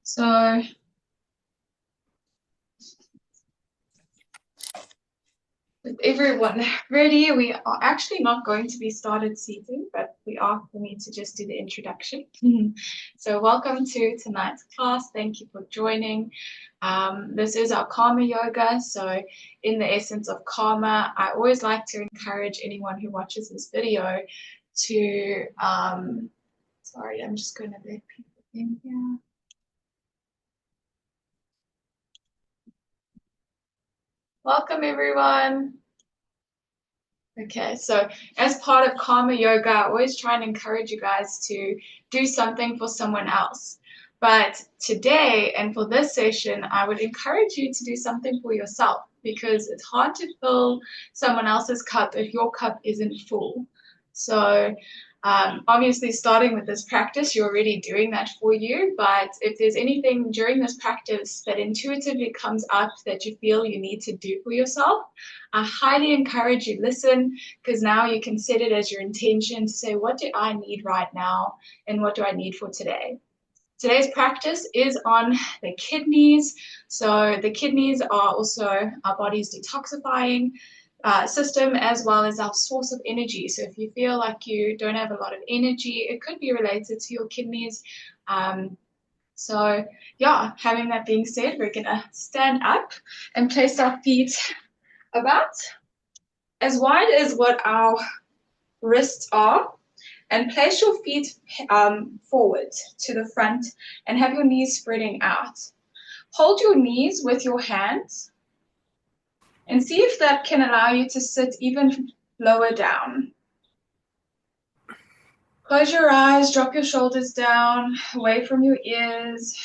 So with everyone ready, we are actually not going to be started seating, but we are for me to just do the introduction. So welcome to tonight's class. Thank you for joining. This is our karma yoga. So in the essence of karma, I always like to encourage anyone who watches this video to, sorry, I'm just going to let people in here. Welcome everyone. Okay, so as part of karma yoga, I always try and encourage you guys to do something for someone else. But today and for this session, I would encourage you to do something for yourself, because it's hard to fill someone else's cup if your cup isn't full. So obviously starting with this practice, you're already doing that for you, but if there's anything during this practice that intuitively comes up that you feel you need to do for yourself, I highly encourage you listen, because now you can set it as your intention to say, what do I need right now and what do I need for today? Today's practice is on the kidneys. So the kidneys are also our body's detoxifying system, as well as our source of energy. So if you feel like you don't have a lot of energy, it could be related to your kidneys. So yeah, having that being said, we're gonna stand up and place our feet about as wide as what our wrists are, and place your feet forward to the front and have your knees spreading out. Hold your knees with your hands and see if that can allow you to sit even lower down. Close your eyes, drop your shoulders down, away from your ears,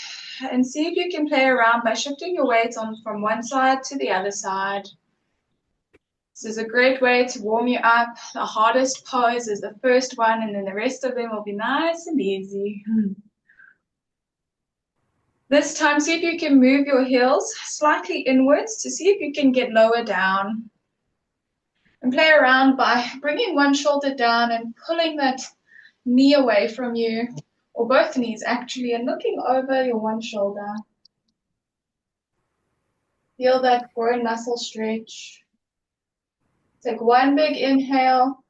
and see if you can play around by shifting your weight on from one side to the other side. This is a great way to warm you up. The hardest pose is the first one, and then the rest of them will be nice and easy. This time, see if you can move your heels slightly inwards to see if you can get lower down. And play around by bringing one shoulder down and pulling that knee away from you, or both knees actually, and looking over your one shoulder. Feel that groin muscle stretch. Take one big inhale,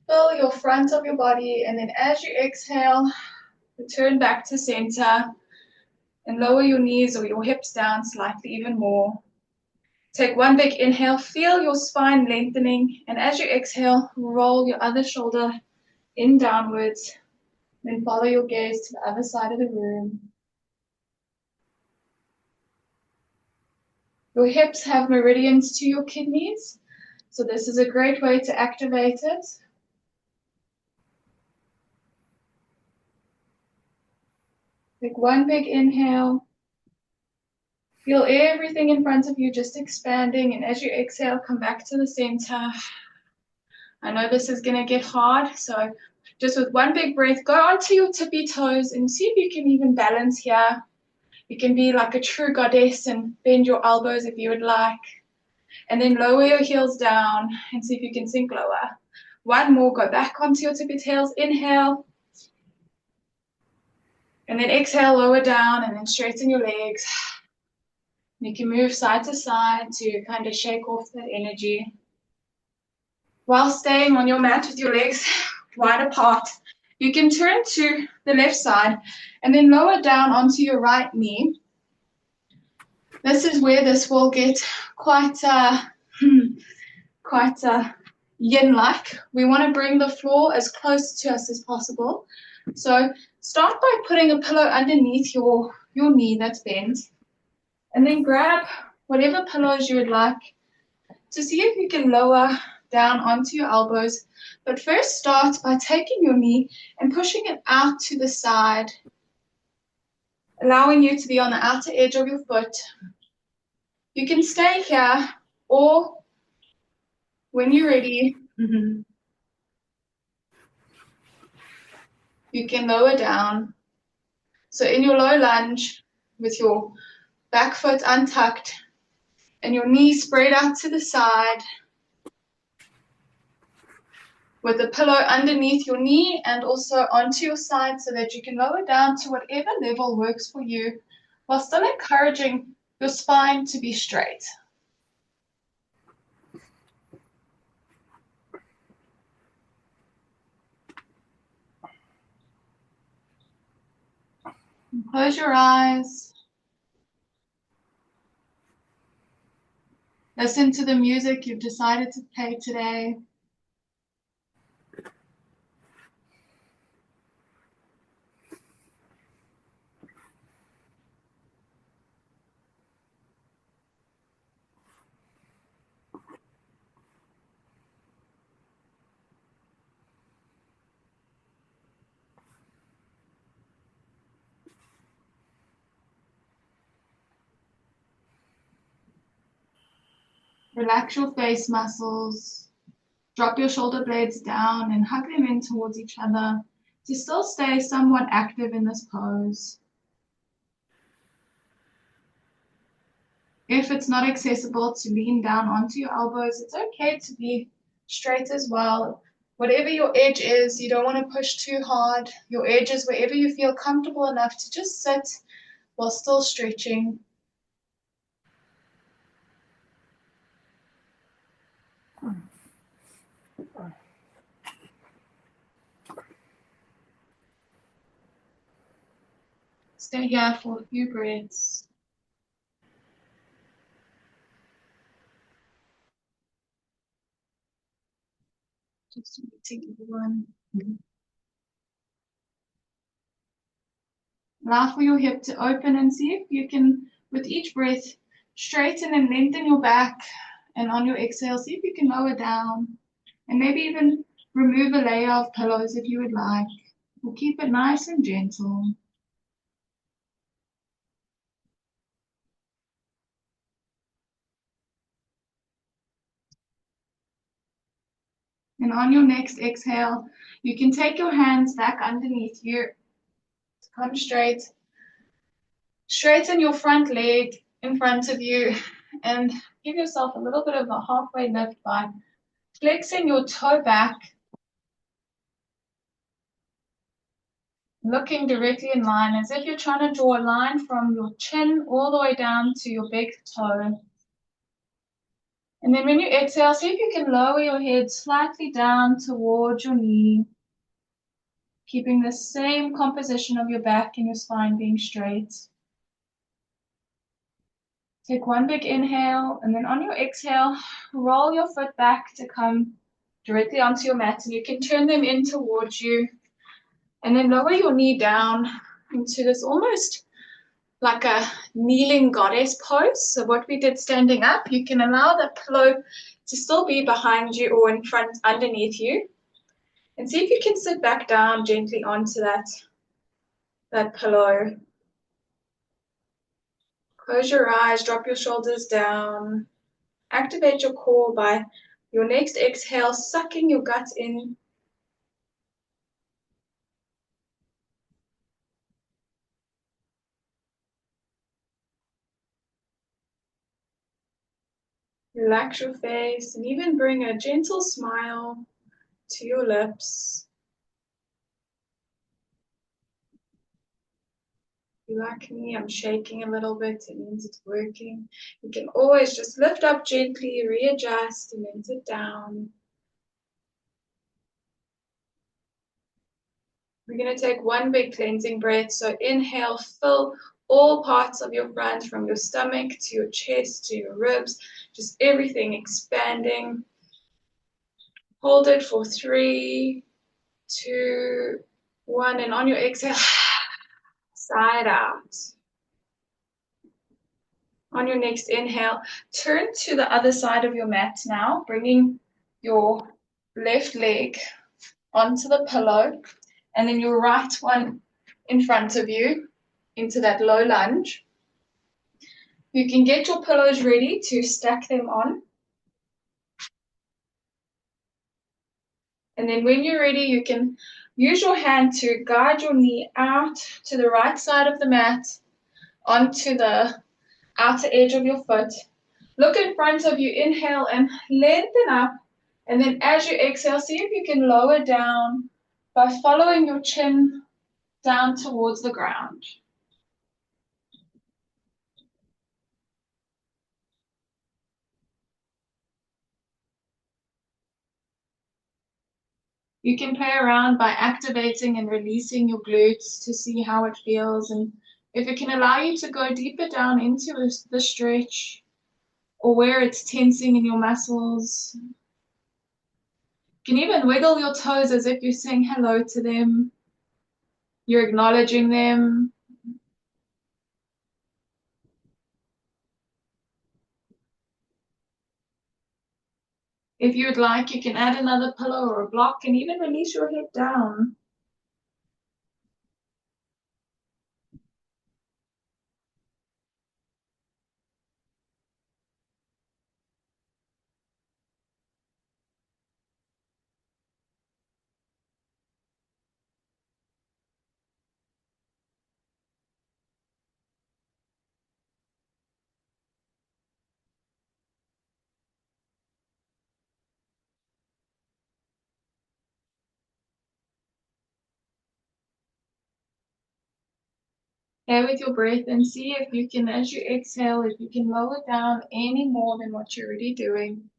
fill your front of your body, and then as you exhale, return back to center and lower your knees or your hips down slightly even more. Take one big inhale, feel your spine lengthening, and as you exhale, roll your other shoulder in downwards, then follow your gaze to the other side of the room. Your hips have meridians to your kidneys, so this is a great way to activate it. Take one big inhale. Feel everything in front of you just expanding, and as you exhale, come back to the center. I know this is going to get hard, so just with one big breath, go onto your tippy toes and see if you can even balance here. You can be like a true goddess and bend your elbows if you would like. And then lower your heels down and see if you can sink lower. One more, go back onto your tippy tails, inhale. And then exhale, lower down, and then straighten your legs. You can move side to side to kind of shake off that energy, while staying on your mat with your legs wide apart. You can turn to the left side and then lower down onto your right knee. This is where this will get quite yin-like. We want to bring the floor as close to us as possible. So start by putting a pillow underneath your knee that's bent, and then grab whatever pillows you would like to see if you can lower down onto your elbows. But first start by taking your knee and pushing it out to the side, allowing you to be on the outer edge of your foot. You can stay here, or when you're ready, you can lower down. So in your low lunge, with your back foot untucked and your knees spread out to the side, with a pillow underneath your knee and also onto your side so that you can lower down to whatever level works for you while still encouraging your spine to be straight. Close your eyes. Listen to the music you've decided to play today. Relax your face muscles. Drop your shoulder blades down and hug them in towards each other to still stay somewhat active in this pose. If it's not accessible to lean down onto your elbows, it's okay to be straight as well. Whatever your edge is, you don't want to push too hard. Your edge is wherever you feel comfortable enough to just sit while still stretching. Stay here for a few breaths. Just meeting everyone. Allow for your hip to open and see if you can, with each breath, straighten and lengthen your back. And on your exhale, see if you can lower down and maybe even remove a layer of pillows if you would like. We'll keep it nice and gentle. And on your next exhale, you can take your hands back underneath you. Come straight. Straighten your front leg in front of you and give yourself a little bit of a halfway lift by flexing your toe back, looking directly in line as if you're trying to draw a line from your chin all the way down to your big toe. And then when you exhale, see if you can lower your head slightly down towards your knee, keeping the same composition of your back and your spine being straight. Take one big inhale, and then on your exhale, roll your foot back to come directly onto your mat, and you can turn them in towards you. And then lower your knee down into this almost like a kneeling goddess pose. So what we did standing up, you can allow the pillow to still be behind you or in front underneath you. And see if you can sit back down gently onto that pillow. Close your eyes, drop your shoulders down. Activate your core by your next exhale, sucking your gut in. Relax your face and even bring a gentle smile to your lips. If you're like me, I'm shaking a little bit. It means it's working. You can always just lift up gently, readjust, and then sit down. We're going to take one big cleansing breath. So inhale, fill all parts of your front, from your stomach to your chest to your ribs, just everything expanding. Hold it for 3, 2, 1, and on your exhale, side out. On your next inhale, turn to the other side of your mat now, bringing your left leg onto the pillow, and then your right one in front of you into that low lunge. You can get your pillows ready to stack them on. And then when you're ready, you can use your hand to guide your knee out to the right side of the mat, onto the outer edge of your foot. Look in front of you, inhale and lengthen up And then as you exhale, see if you can lower down by following your chin down towards the ground. You can play around by activating and releasing your glutes to see how it feels, and if it can allow you to go deeper down into the stretch or where it's tensing in your muscles. You can even wiggle your toes as if you're saying hello to them. You're acknowledging them. If you'd like, you can add another pillow or a block and even release your head down. Play with your breath and see if you can, as you exhale, if you can lower down any more than what you're already doing.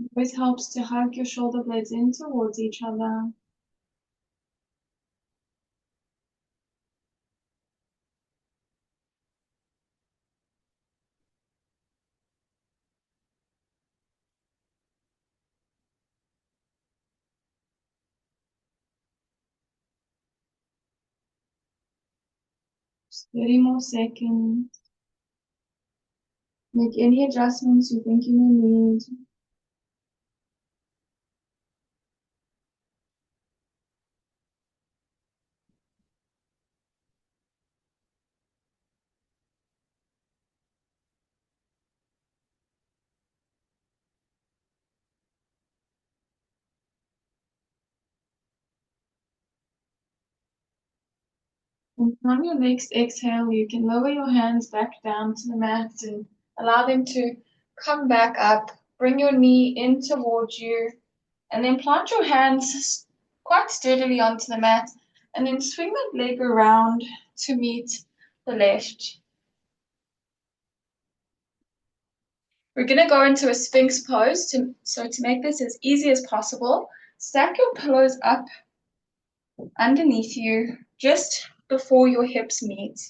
It always helps to hug your shoulder blades in towards each other. Just 30 more seconds. Make any adjustments you think you may need. And on your next exhale, you can lower your hands back down to the mat and allow them to come back up. Bring your knee in towards you, and then plant your hands quite steadily onto the mat, and then swing that leg around to meet the left. We're going to go into a Sphinx pose. So to make this as easy as possible, stack your pillows up underneath you just before your hips meet.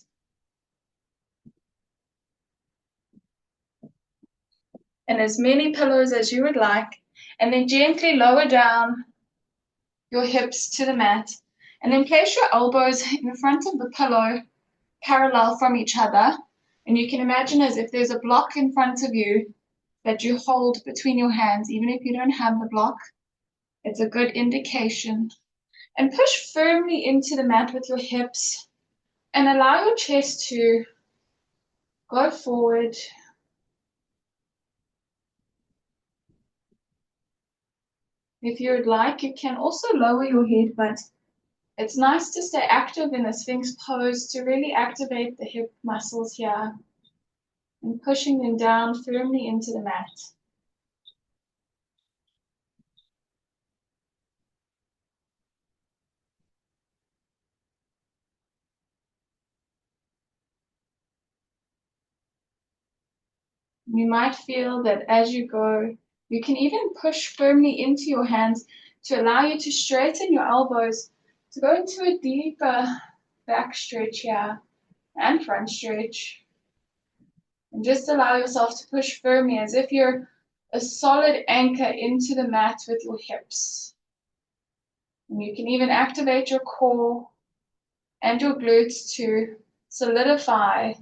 And as many pillows as you would like, and then gently lower down your hips to the mat, and then place your elbows in front of the pillow parallel from each other, and you can imagine as if there's a block in front of you that you hold between your hands. Even if you don't have the block, it's a good indication. And push firmly into the mat with your hips and allow your chest to go forward. If you would like, you can also lower your head, but it's nice to stay active in the Sphinx pose to really activate the hip muscles here and pushing them down firmly into the mat. You might feel that as you go, you can even push firmly into your hands to allow you to straighten your elbows, to go into a deeper back stretch here and front stretch. And just allow yourself to push firmly as if you're a solid anchor into the mat with your hips. And you can even activate your core and your glutes to solidify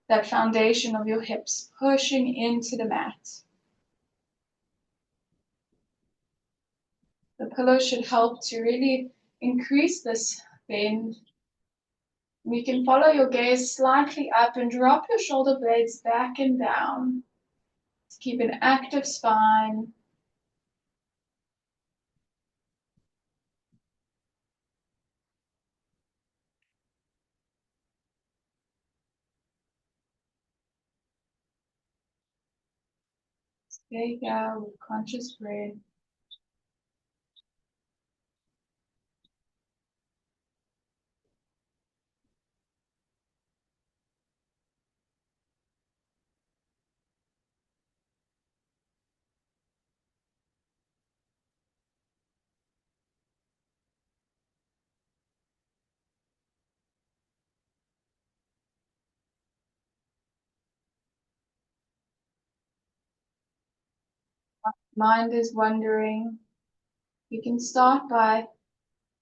that foundation of your hips, pushing into the mat. The pillow should help to really increase this bend You can follow your gaze slightly up and drop your shoulder blades back and down to keep an active spine. There you go, with conscious breath. Mind is wandering. You can start by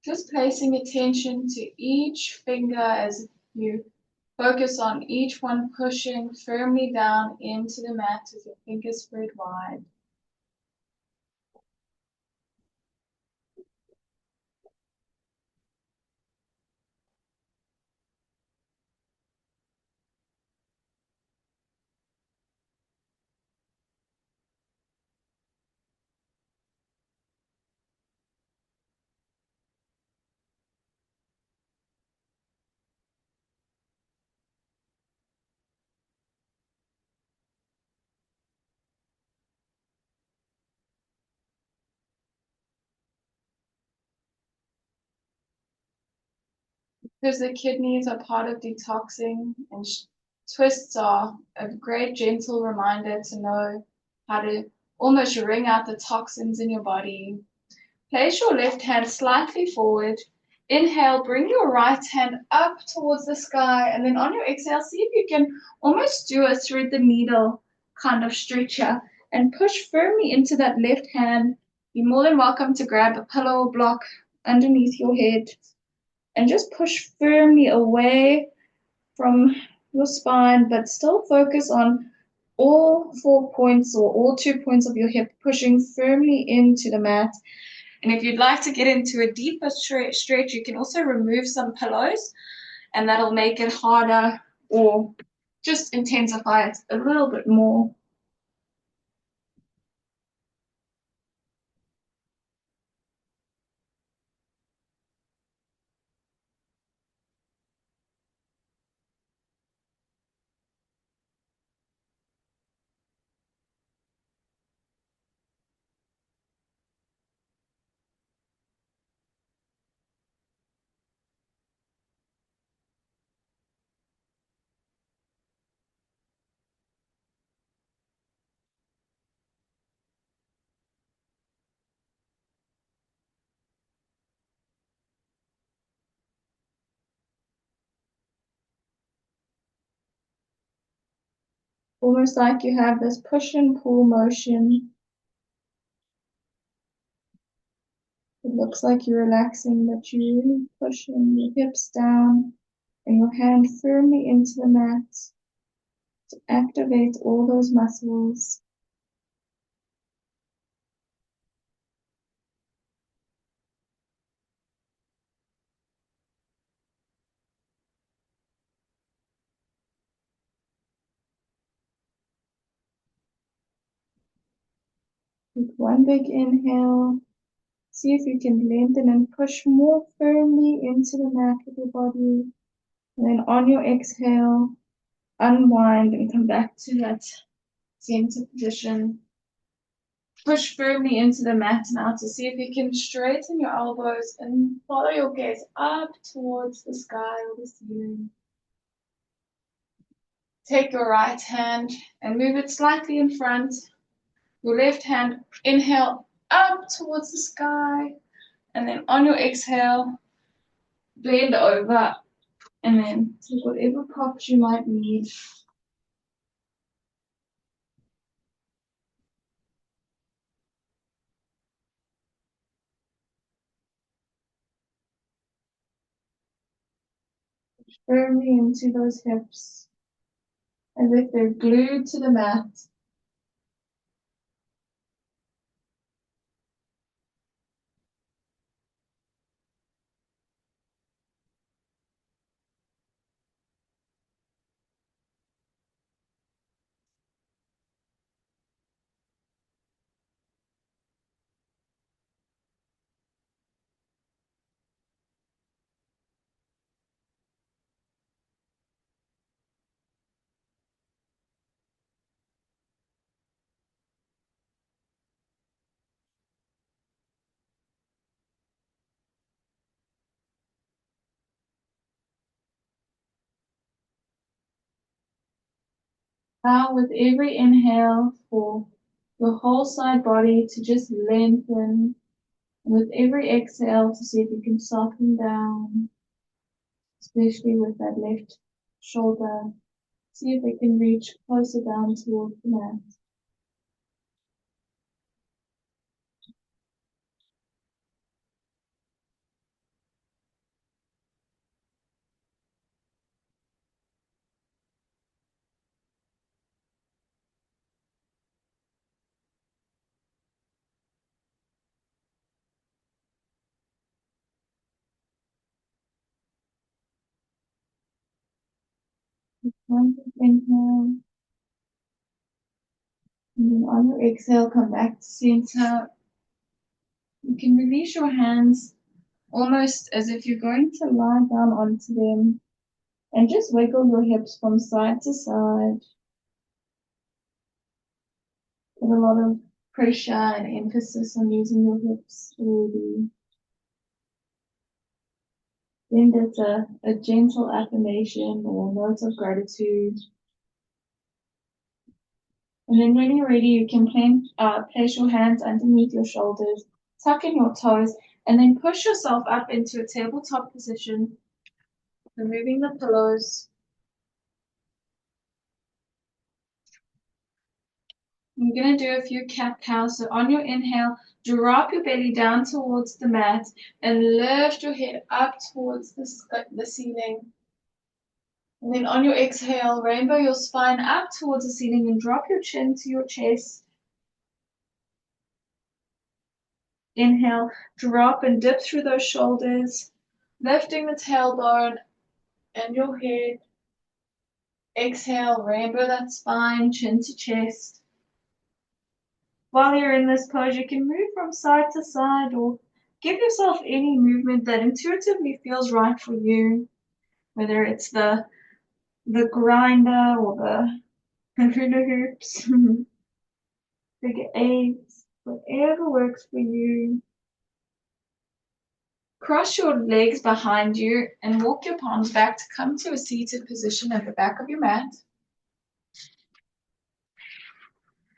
just placing attention to each finger as you focus on each one pushing firmly down into the mat as your fingers spread wide. Because the kidneys are part of detoxing, and twists are a great gentle reminder to know how to almost wring out the toxins in your body. Place your left hand slightly forward. Inhale, bring your right hand up towards the sky, and then on your exhale, see if you can almost do a thread the needle kind of stretcher and push firmly into that left hand. You're more than welcome to grab a pillow or block underneath your head and just push firmly away from your spine, but still focus on all 4 points or all 2 points of your hip pushing firmly into the mat. And if you'd like to get into a deeper stretch, you can also remove some pillows, and that'll make it harder or just intensify it a little bit more. Almost like you have this push and pull motion. It looks like you're relaxing, but you're really pushing your hips down and your hand firmly into the mat to activate all those muscles. With one big inhale, see if you can lengthen and push more firmly into the mat with your body. And then on your exhale, unwind and come back to that center position. Push firmly into the mat now to see if you can straighten your elbows and follow your gaze up towards the sky or the ceiling. Take your right hand and move it slightly in front. Your left hand, inhale up towards the sky. And then on your exhale, bend over and then take whatever props you might need. Firmly into those hips as if they're glued to the mat. Allow with every inhale for your whole side body to just lengthen. And with every exhale to see if you can soften down, especially with that left shoulder. See if it can reach closer down towards the mat. One inhale. And then on your exhale, come back to center. You can release your hands almost as if you're going to lie down onto them and just wiggle your hips from side to side. Put a lot of pressure and emphasis on using your hips already. Then there's a gentle affirmation or note of gratitude. And then when you're ready, you can place your hands underneath your shoulders, tuck in your toes, and then push yourself up into a tabletop position, removing the pillows. You're going to do a few cat cows. So on your inhale, drop your belly down towards the mat and lift your head up towards the ceiling. And then on your exhale, rainbow your spine up towards the ceiling and drop your chin to your chest. Inhale, drop and dip through those shoulders, lifting the tailbone and your head. Exhale, rainbow that spine, chin to chest. While you're in this pose, you can move from side to side or give yourself any movement that intuitively feels right for you, whether it's the grinder or the hula hoops, figure eights, whatever works for you. Cross your legs behind you and walk your palms back to come to a seated position at the back of your mat.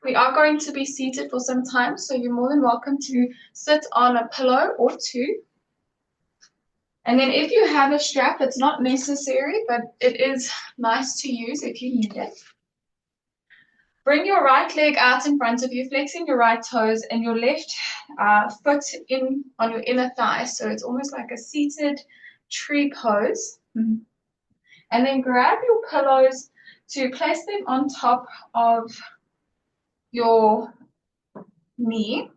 We are going to be seated for some time, so you're more than welcome to sit on a pillow or two. And then if you have a strap, it's not necessary, but it is nice to use if you need it. Bring your right leg out in front of you, flexing your right toes and your left foot in on your inner thigh. So it's almost like a seated tree pose. And then grab your pillows to place them on top of your knee.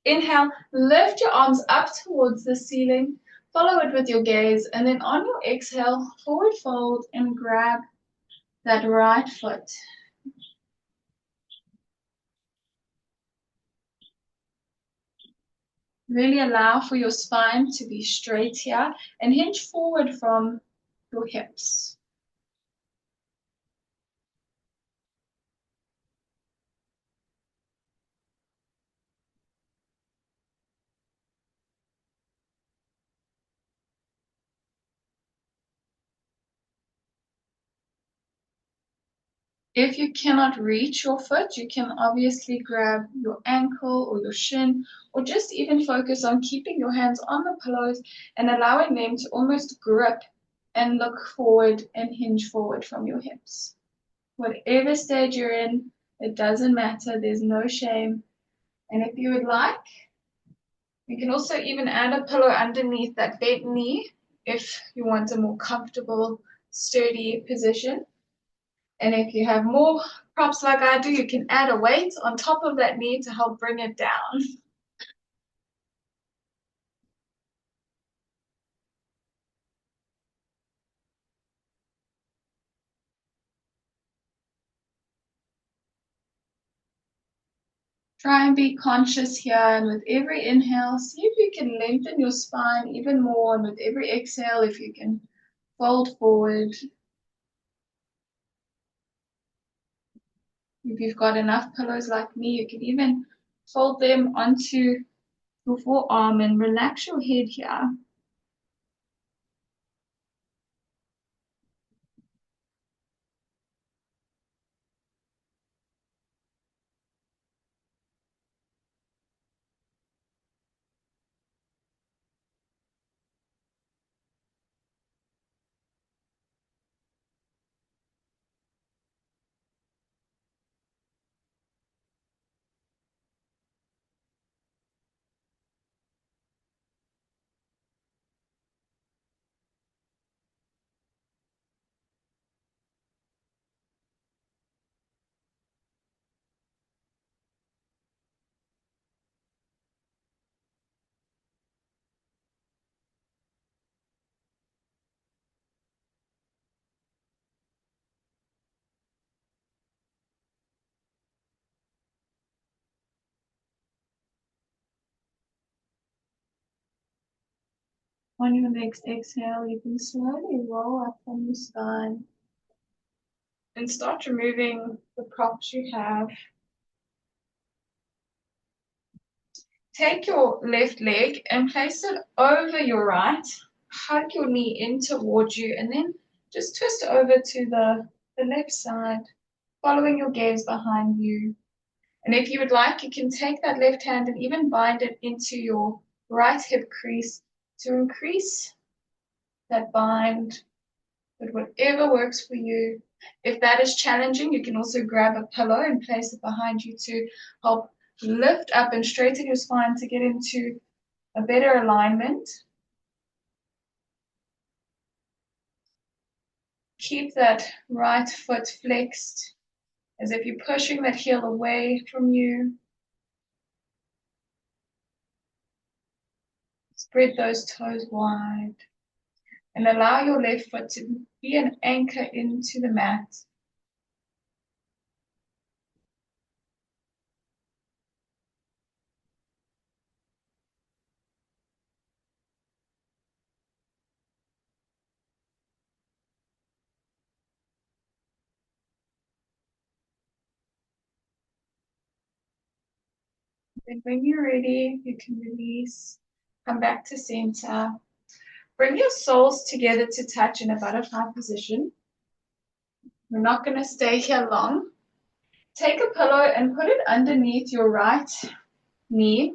Inhale, lift your arms up towards the ceiling. Follow it with your gaze. And then on your exhale, forward fold and grab that right foot. Really allow for your spine to be straight here and hinge forward from your hips. If you cannot reach your foot, you can obviously grab your ankle or your shin, or just even focus on keeping your hands on the pillows and allowing them to almost grip and look forward and hinge forward from your hips. Whatever stage you're in, it doesn't matter. There's no shame. And if you would like, you can also even add a pillow underneath that bent knee if you want a more comfortable, sturdy position. And if you have more props like I do, you can add a weight on top of that knee to help bring it down. Try and be conscious here, and with every inhale, see if you can lengthen your spine even more, and with every exhale, if you can fold forward. If you've got enough pillows like me, you can even fold them onto your forearm and relax your head here. On your next exhale, you can slowly roll up from your spine and start removing the props you have. Take your left leg and place it over your right. Hug your knee in towards you and then just twist over to the left side, following your gaze behind you. And if you would like, you can take that left hand and even bind it into your right hip crease to increase that bind, but whatever works for you. If that is challenging, you can also grab a pillow and place it behind you to help lift up and straighten your spine to get into a better alignment. Keep that right foot flexed as if you're pushing that heel away from you. Spread those toes wide and allow your left foot to be an anchor into the mat. Then when you're ready, you can release, come back to center. Bring your soles together to touch in a butterfly position. We're not going to stay here long. Take a pillow and put it underneath your right knee.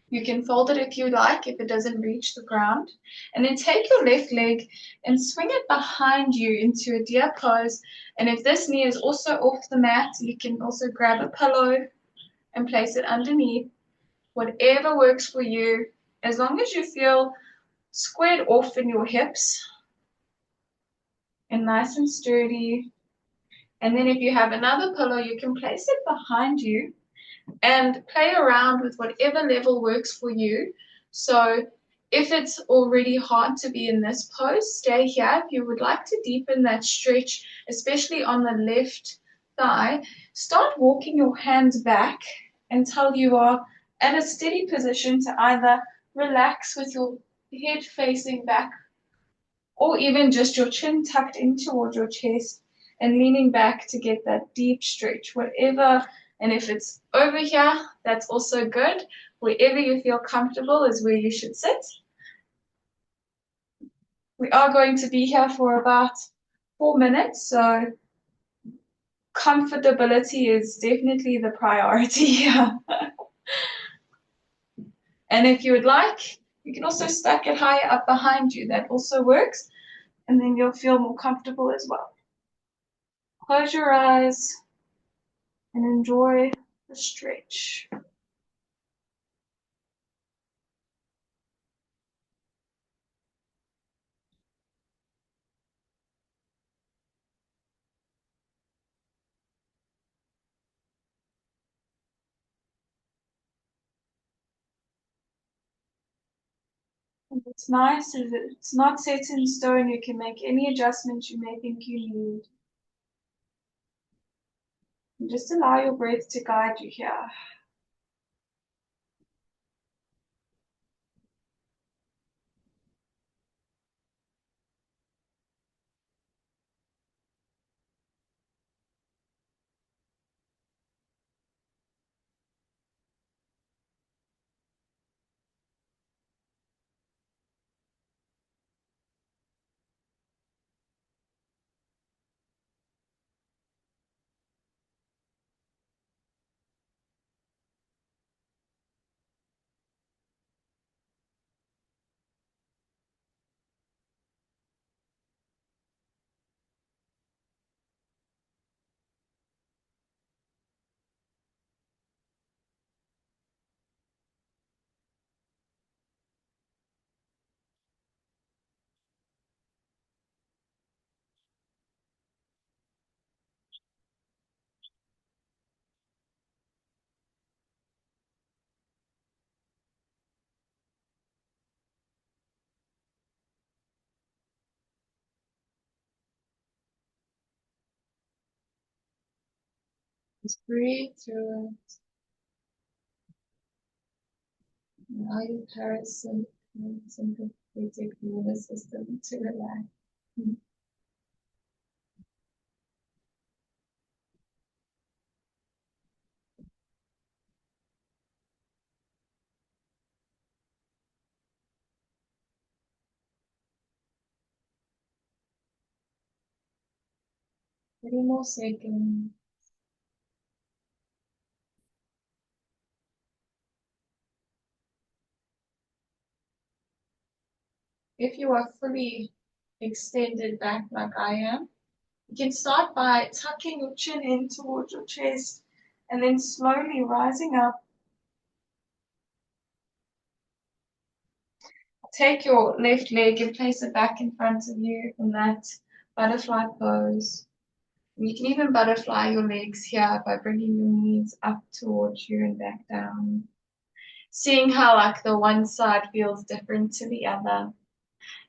You can fold it if you like, if it doesn't reach the ground. And then take your left leg and swing it behind you into a deer pose. And if this knee is also off the mat, you can also grab a pillow and place it underneath. Whatever works for you, as long as you feel squared off in your hips and nice and sturdy. And then if you have another pillow, you can place it behind you and play around with whatever level works for you. So if it's already hard to be in this pose, stay here. If you would like to deepen that stretch, especially on the left thigh, start walking your hands back until you are at a steady position to either relax with your head facing back or even just your chin tucked in towards your chest and leaning back to get that deep stretch, whatever. And if it's over here, that's also good. Wherever you feel comfortable is where you should sit. We are going to be here for about 4 minutes, so comfortability is definitely the priority here. And if you would like, you can also stack it higher up behind you. That also works, and then you'll feel more comfortable as well. Close your eyes and enjoy the stretch. And what's nice is that it's not set in stone. You can make any adjustments you may think you need. And just allow your breath to guide you here. Just breathe through it. Allow your sympathetic nervous system to relax. Three more seconds. If you are fully extended back like I am, you can start by tucking your chin in towards your chest and then slowly rising up. Take your left leg and place it back in front of you in that butterfly pose. You can even butterfly your legs here by bringing your knees up towards you and back down. Seeing how like the one side feels different to the other.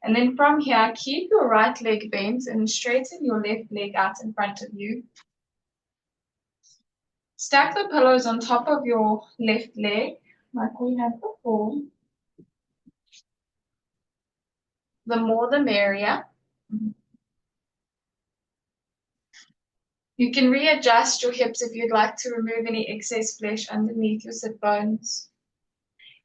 And then from here, keep your right leg bent and straighten your left leg out in front of you. Stack the pillows on top of your left leg, like we had before. The more the merrier. You can readjust your hips if you'd like to remove any excess flesh underneath your sit bones.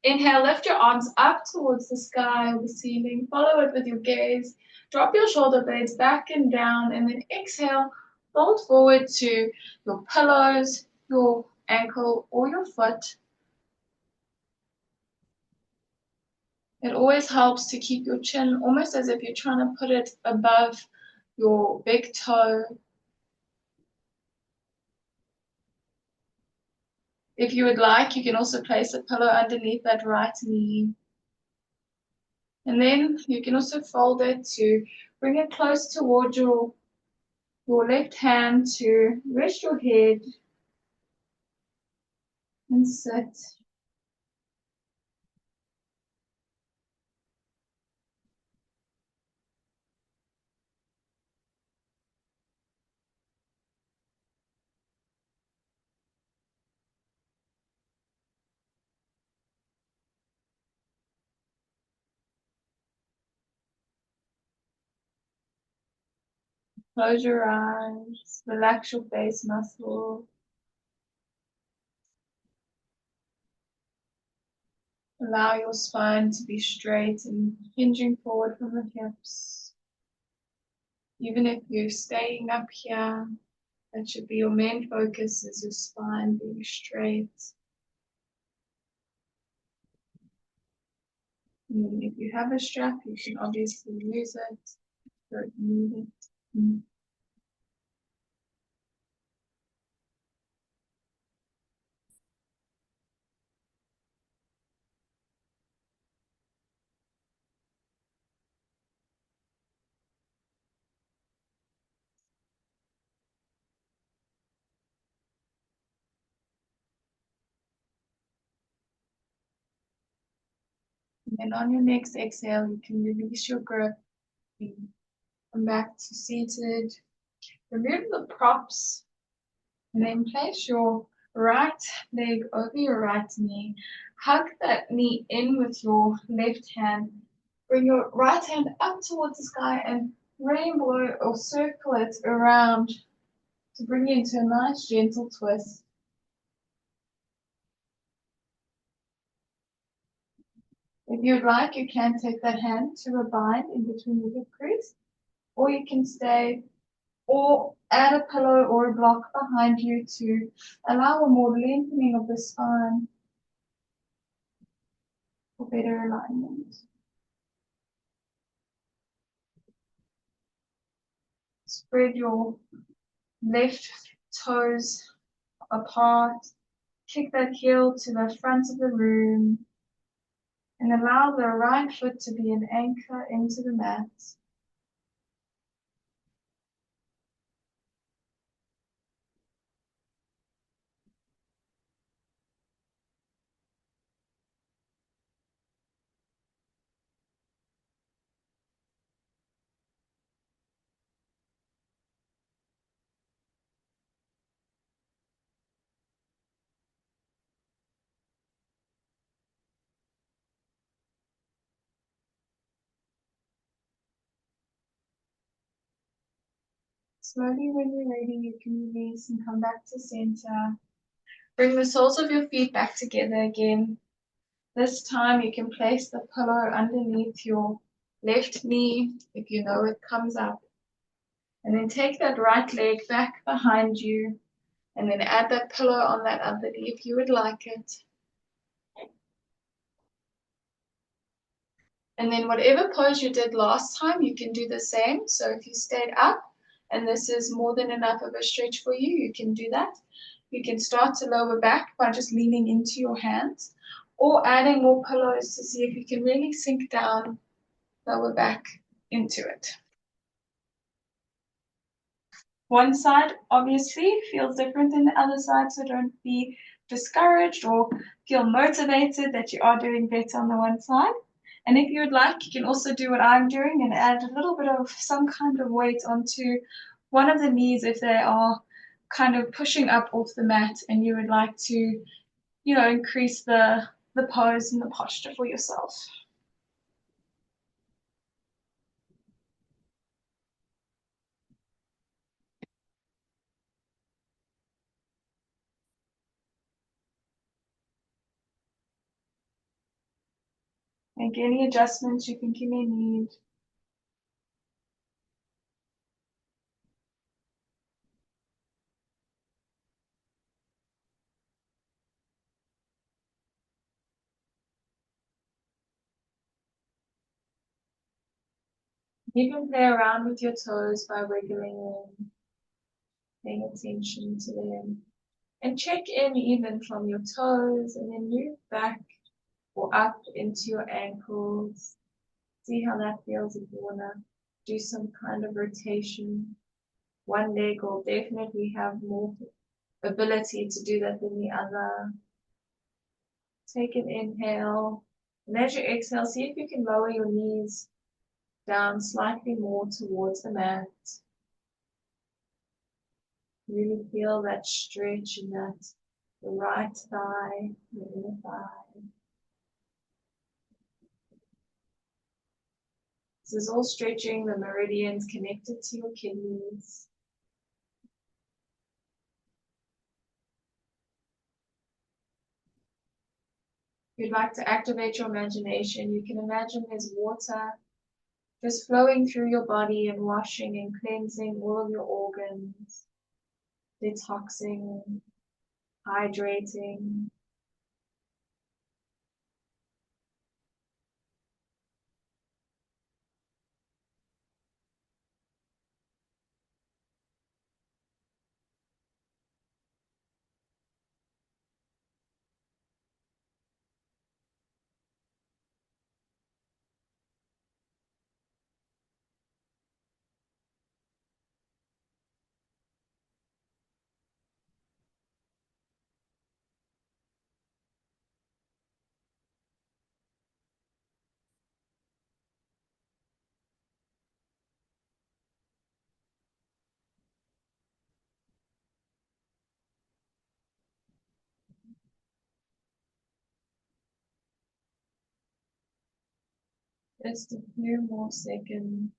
Inhale, lift your arms up towards the sky or the ceiling. Follow it with your gaze. Drop your shoulder blades back and down, and then exhale, fold forward to your pillows, your ankle, or your foot. It always helps to keep your chin almost as if you're trying to put it above your big toe. If you would like, you can also place a pillow underneath that right knee. And then you can also fold it to bring it close towards your left hand to rest your head and sit. Close your eyes, relax your face muscles. Allow your spine to be straight and hinging forward from the hips. Even if you're staying up here, that should be your main focus, is your spine being straight. And then if you have a strap, you can obviously use it. Don't need it. And then on your next exhale, you can release your grip. Come back to seated. Remove the props. And then place your right leg over your right knee. Hug that knee in with your left hand. Bring your right hand up towards the sky and rainbow or circle it around to bring you into a nice gentle twist. If you'd like, you can take that hand to a bind in between your hip crease, or you can stay or add a pillow or a block behind you to allow a more lengthening of the spine for better alignment. Spread your left toes apart, kick that heel to the front of the room, and allow the right foot to be an anchor into the mat. Slowly, when you're ready, you can release and come back to center. Bring the soles of your feet back together again. This time you can place the pillow underneath your left knee if you know it comes up. And then take that right leg back behind you and then add that pillow on that other knee if you would like it. And then whatever pose you did last time, you can do the same. So if you stayed up and this is more than enough of a stretch for you, you can do that. You can start to lower back by just leaning into your hands or adding more pillows to see if you can really sink down, lower back into it. One side obviously feels different than the other side, so don't be discouraged or feel motivated that you are doing better on the one side. And if you would like, you can also do what I'm doing and add a little bit of some kind of weight onto one of the knees if they are kind of pushing up off the mat and you would like to, increase the pose and the posture for yourself. Make any adjustments you think you may need. You can play around with your toes by wiggling them, paying attention to them. And check in even from your toes and then move back or up into your ankles. See how that feels if you want to do some kind of rotation. One leg will definitely have more ability to do that than the other. Take an inhale. And as you exhale, see if you can lower your knees down slightly more towards the mat. Really feel that stretch in that the right thigh, the inner thigh. This is all stretching the meridians connected to your kidneys. If you'd like to activate your imagination, you can imagine there's water just flowing through your body and washing and cleansing all of your organs, detoxing, hydrating. Just a few more seconds.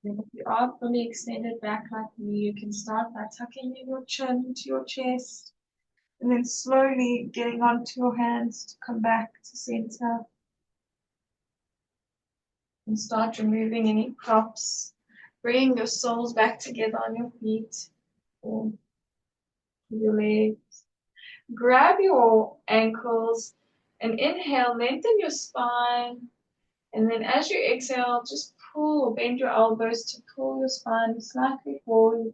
And if you are fully extended back like me, you can start by tucking in your chin to your chest and then slowly getting onto your hands to come back to center and start removing any props, bringing your soles back together on your feet or your legs. Grab your ankles and inhale, lengthen your spine. And then as you exhale, just pull or bend your elbows to pull your spine slightly forward.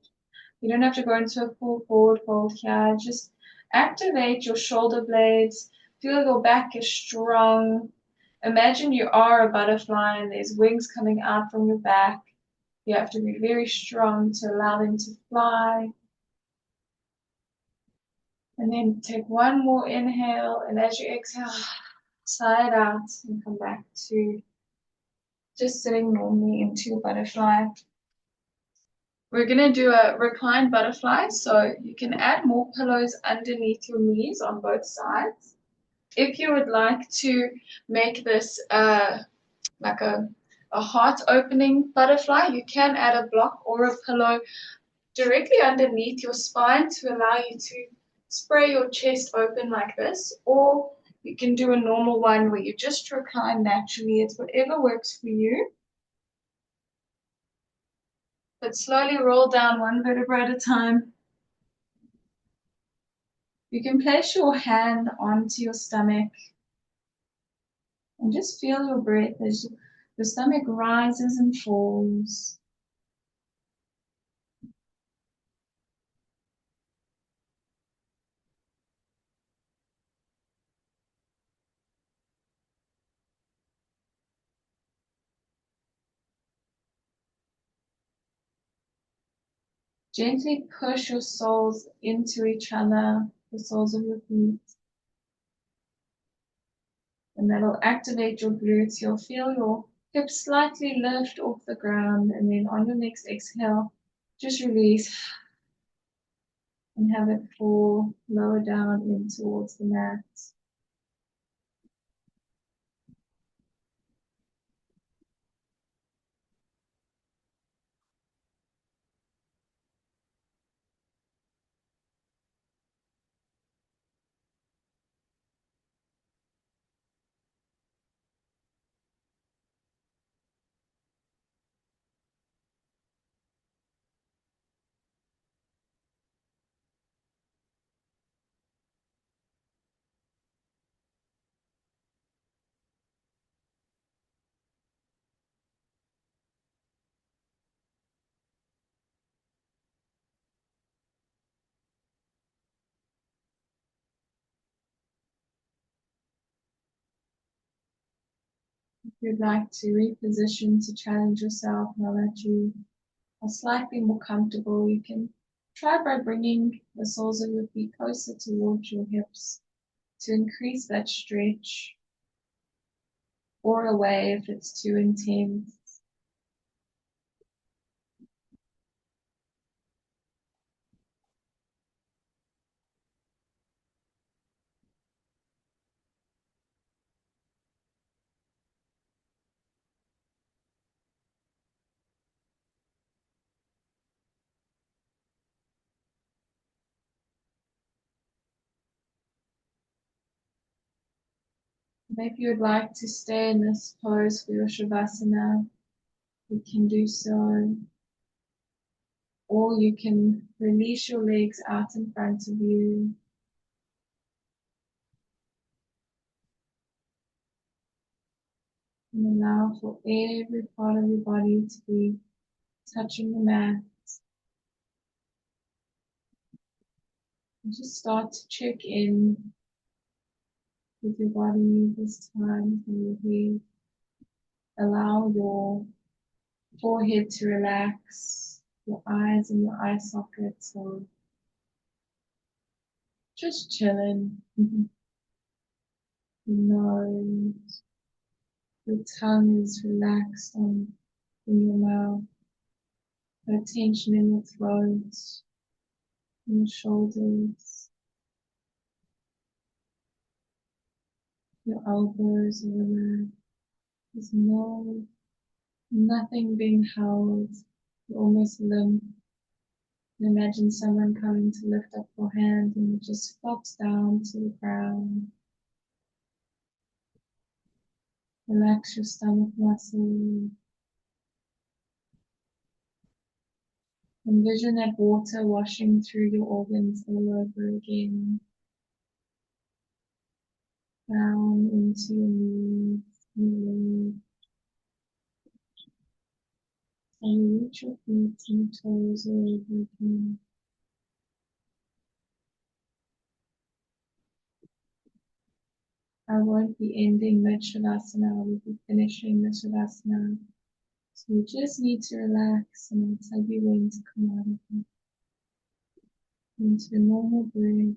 You don't have to go into a full forward fold here. Just activate your shoulder blades. Feel your back is strong. Imagine you are a butterfly and there's wings coming out from your back. You have to be very strong to allow them to fly. And then take one more inhale, and as you exhale, sigh it out and come back to just sitting normally into your butterfly. We're going to do a reclined butterfly, so you can add more pillows underneath your knees on both sides. If you would like to make this like a heart opening butterfly, you can add a block or a pillow directly underneath your spine to allow you to spray your chest open like this, or you can do a normal one where you just recline naturally. It's whatever works for you. But slowly roll down one vertebra at a time. You can place your hand onto your stomach and just feel your breath as your stomach rises and falls. Gently push your soles into each other, the soles of your feet. And that'll activate your glutes. You'll feel your hips slightly lift off the ground, and then on your next exhale, just release and have it fall lower down in towards the mat. If you'd like to reposition to challenge yourself now that you are slightly more comfortable, you can try by bringing the soles of your feet closer towards your hips to increase that stretch, or away if it's too intense. If you would like to stay in this pose for your Shavasana, you can do so. Or you can release your legs out in front of you. And allow for every part of your body to be touching the mat. And just start to check in with your body this time from your head. Allow your forehead to relax, your eyes and your eye sockets are just chilling. Your nose, your tongue is relaxed in your mouth. No tension in your throat, in your shoulders. Your elbows are relaxed. There's nothing being held. You're almost limp. Imagine someone coming to lift up your hand and it just flops down to the ground. Relax your stomach muscle. Envision that water washing through your organs all over again. Down into your knees, your legs. And you reach your feet and toes all over again. I won't be ending mid Shavasana, I will be finishing the Shavasana. So you just need to relax, and I'll tell you when to come out of it. Into a normal breath.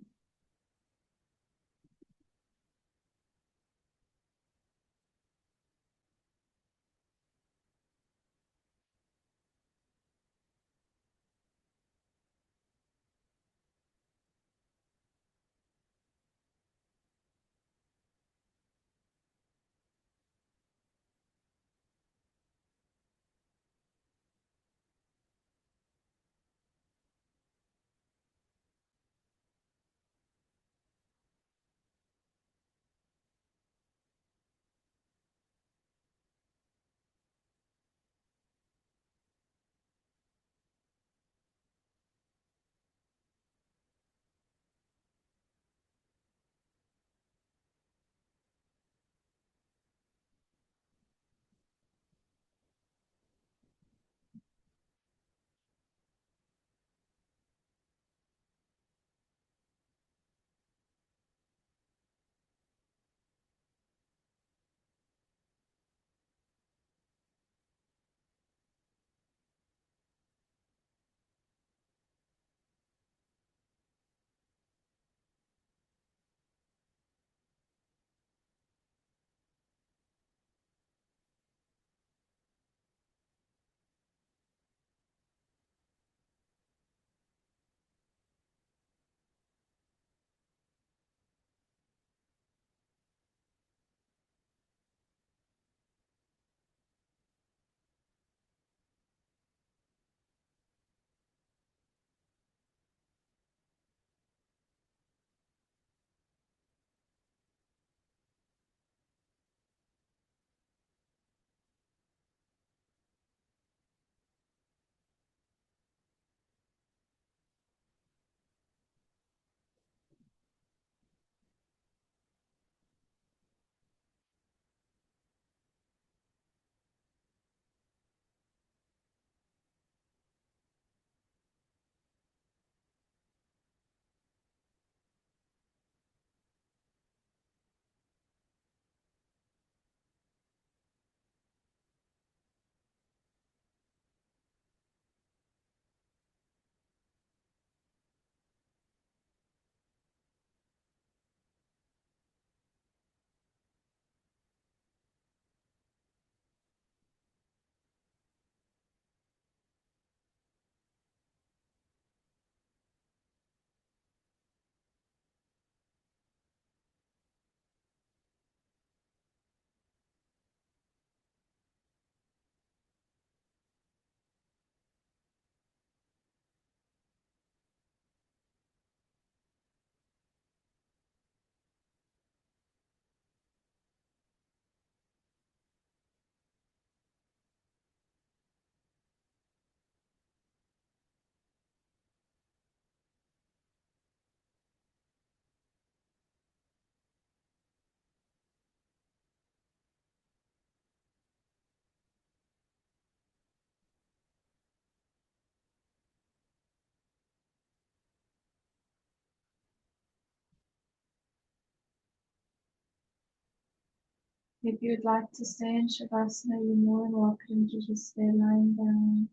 If you'd like to stay in Shavasana, you're more than welcome to just stay lying down.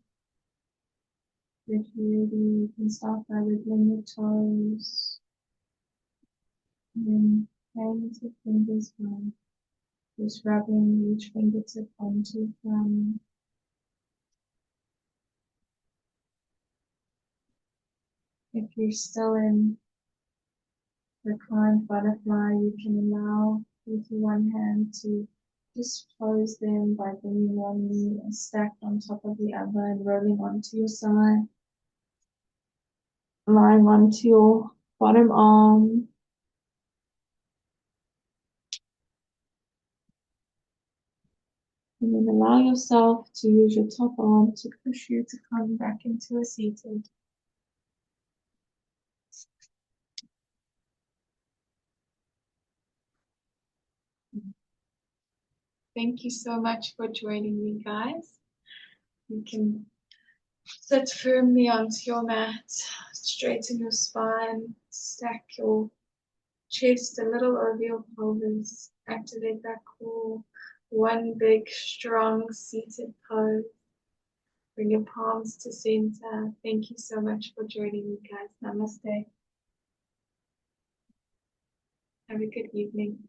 If you're ready, you can start by wiggling your toes, and then playing with your fingers by just rubbing each fingertip onto your thumb. If you're still in reclined butterfly, you can allow with one hand to just close them by bringing one knee stacked on top of the other and rolling onto your side, lying onto your bottom arm. And then allow yourself to use your top arm to push you to come back into a seated. Thank you so much for joining me, guys. You can sit firmly onto your mat, straighten your spine, stack your chest a little over your pelvis, activate that core. One big, strong, seated pose. Bring your palms to center. Thank you so much for joining me, guys. Namaste. Have a good evening.